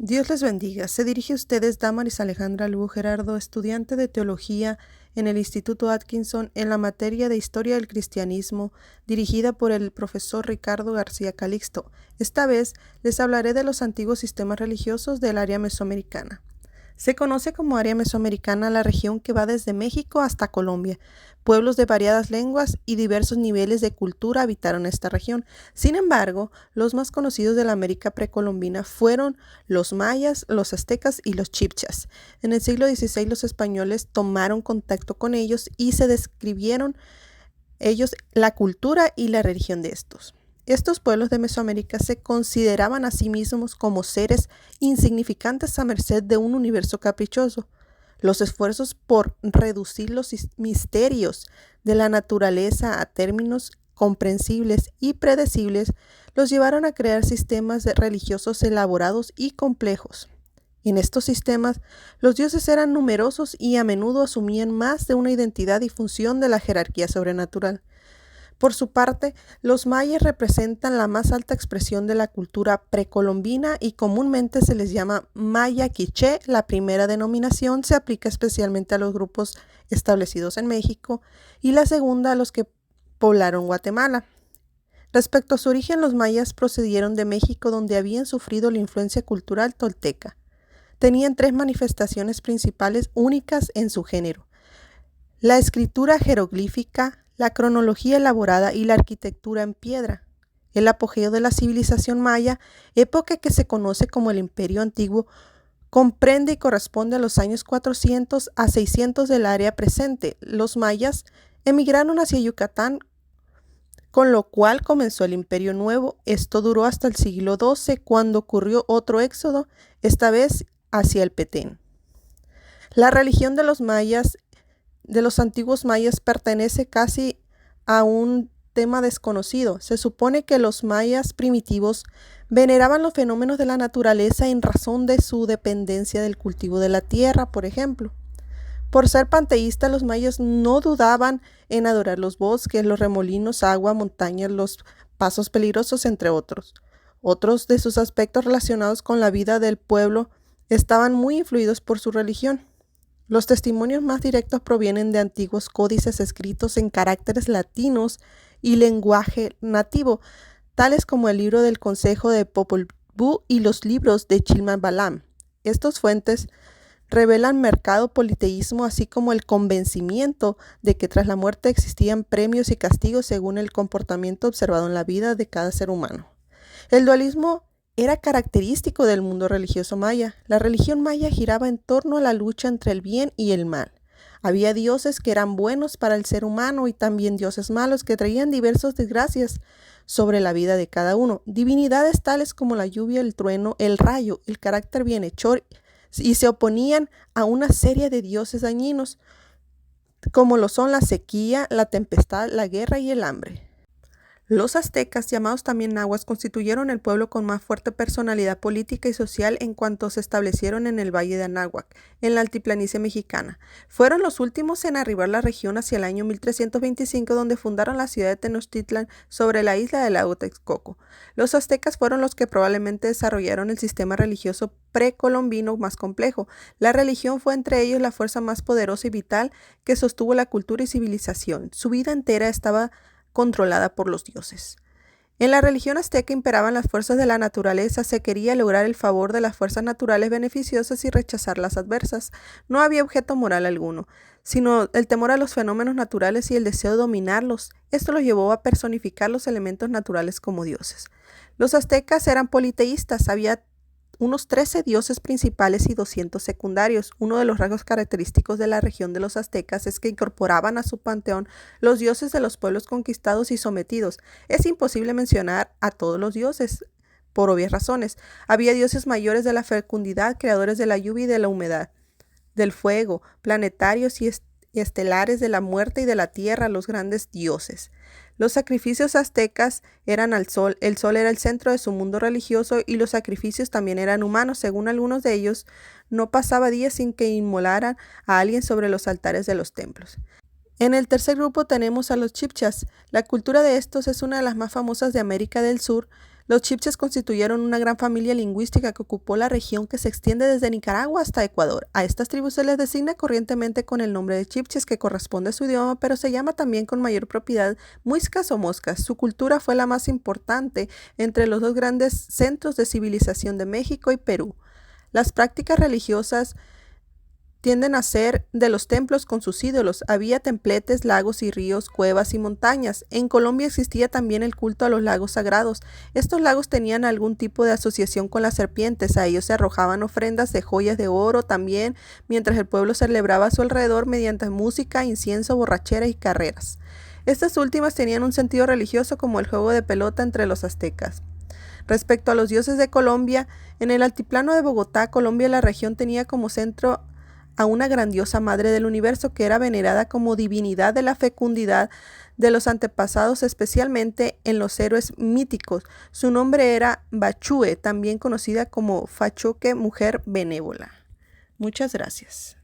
Dios les bendiga. Se dirige a ustedes Damaris Alejandra Lugo Gerardo, estudiante de Teología en el Instituto Atkinson en la materia de Historia del Cristianismo, dirigida por el profesor Ricardo García Calixto. Esta vez les hablaré de los antiguos sistemas religiosos del área mesoamericana. Se conoce como área mesoamericana la región que va desde México hasta Colombia. Pueblos de variadas lenguas y diversos niveles de cultura habitaron esta región. Sin embargo, los más conocidos de la América precolombina fueron los mayas, los aztecas y los chibchas. En el siglo XVI los españoles tomaron contacto con ellos y se describieron ellos la cultura y la religión de estos. Estos pueblos de Mesoamérica se consideraban a sí mismos como seres insignificantes a merced de un universo caprichoso. Los esfuerzos por reducir los misterios de la naturaleza a términos comprensibles y predecibles los llevaron a crear sistemas religiosos elaborados y complejos. En estos sistemas, los dioses eran numerosos y a menudo asumían más de una identidad y función de la jerarquía sobrenatural. Por su parte, los mayas representan la más alta expresión de la cultura precolombina y comúnmente se les llama maya quiché. La primera denominación se aplica especialmente a los grupos establecidos en México y la segunda a los que poblaron Guatemala. Respecto a su origen, los mayas procedieron de México, donde habían sufrido la influencia cultural tolteca. Tenían tres manifestaciones principales únicas en su género: la escritura jeroglífica, la cronología elaborada y la arquitectura en piedra. El apogeo de la civilización maya, época que se conoce como el Imperio Antiguo, comprende y corresponde a los años 400 a 600 del área presente. Los mayas emigraron hacia Yucatán, con lo cual comenzó el Imperio Nuevo. Esto duró hasta el siglo XII, cuando ocurrió otro éxodo, esta vez hacia el Petén. La religión de los antiguos mayas pertenece casi a un tema desconocido. Se supone que los mayas primitivos veneraban los fenómenos de la naturaleza en razón de su dependencia del cultivo de la tierra, por ejemplo. Por ser panteístas, los mayas no dudaban en adorar los bosques, los remolinos, agua, montañas, los pasos peligrosos, entre otros. Otros de sus aspectos relacionados con la vida del pueblo estaban muy influidos por su religión. Los testimonios más directos provienen de antiguos códices escritos en caracteres latinos y lenguaje nativo, tales como el libro del Consejo de Popol Vuh y los libros de Chilman Balam. Estas fuentes revelan marcado politeísmo, así como el convencimiento de que tras la muerte existían premios y castigos según el comportamiento observado en la vida de cada ser humano. El dualismo era característico del mundo religioso maya. La religión maya giraba en torno a la lucha entre el bien y el mal. Había dioses que eran buenos para el ser humano y también dioses malos que traían diversas desgracias sobre la vida de cada uno. Divinidades tales como la lluvia, el trueno, el rayo, el carácter bienhechor, y se oponían a una serie de dioses dañinos, como lo son la sequía, la tempestad, la guerra y el hambre. Los aztecas, llamados también nahuas, constituyeron el pueblo con más fuerte personalidad política y social en cuanto se establecieron en el Valle de Anáhuac, en la altiplanicie mexicana. Fueron los últimos en arribar a la región hacia el año 1325, donde fundaron la ciudad de Tenochtitlan sobre la isla del lago Texcoco. Los aztecas fueron los que probablemente desarrollaron el sistema religioso precolombino más complejo. La religión fue entre ellos la fuerza más poderosa y vital que sostuvo la cultura y civilización. Su vida entera estaba controlada por los dioses. En la religión azteca imperaban las fuerzas de la naturaleza. Se quería lograr el favor de las fuerzas naturales beneficiosas y rechazar las adversas. No había objeto moral alguno, sino el temor a los fenómenos naturales y el deseo de dominarlos. Esto los llevó a personificar los elementos naturales como dioses. Los aztecas eran politeístas. Había unos 13 dioses principales y 200 secundarios. Uno de los rasgos característicos de la región de los aztecas es que incorporaban a su panteón los dioses de los pueblos conquistados y sometidos. Es imposible mencionar a todos los dioses, por obvias razones. Había dioses mayores de la fecundidad, creadores de la lluvia y de la humedad, del fuego, planetarios y estelares, de la muerte y de la tierra, los grandes dioses. Los sacrificios aztecas eran al sol. El sol era el centro de su mundo religioso y los sacrificios también eran humanos. Según algunos de ellos, no pasaba día sin que inmolaran a alguien sobre los altares de los templos. En el tercer grupo tenemos a los chibchas. La cultura de estos es una de las más famosas de América del Sur. Los chipches constituyeron una gran familia lingüística que ocupó la región que se extiende desde Nicaragua hasta Ecuador. A estas tribus se les designa corrientemente con el nombre de chipches, que corresponde a su idioma, pero se llama también con mayor propiedad muiscas o moscas. Su cultura fue la más importante entre los dos grandes centros de civilización de México y Perú. Las prácticas religiosas tienden a ser de los templos con sus ídolos. Había templetes, lagos y ríos, cuevas y montañas. En Colombia existía también el culto a los lagos sagrados. Estos lagos tenían algún tipo de asociación con las serpientes. A ellos se arrojaban ofrendas de joyas de oro también, mientras el pueblo celebraba a su alrededor mediante música, incienso, borrachera y carreras. Estas últimas tenían un sentido religioso, como el juego de pelota entre los aztecas. Respecto a los dioses de Colombia, en el altiplano de Bogotá, Colombia, la región tenía como centro a una grandiosa madre del universo que era venerada como divinidad de la fecundidad de los antepasados, especialmente en los héroes míticos. Su nombre era Bachúe, también conocida como Fachoque, mujer benévola. Muchas gracias.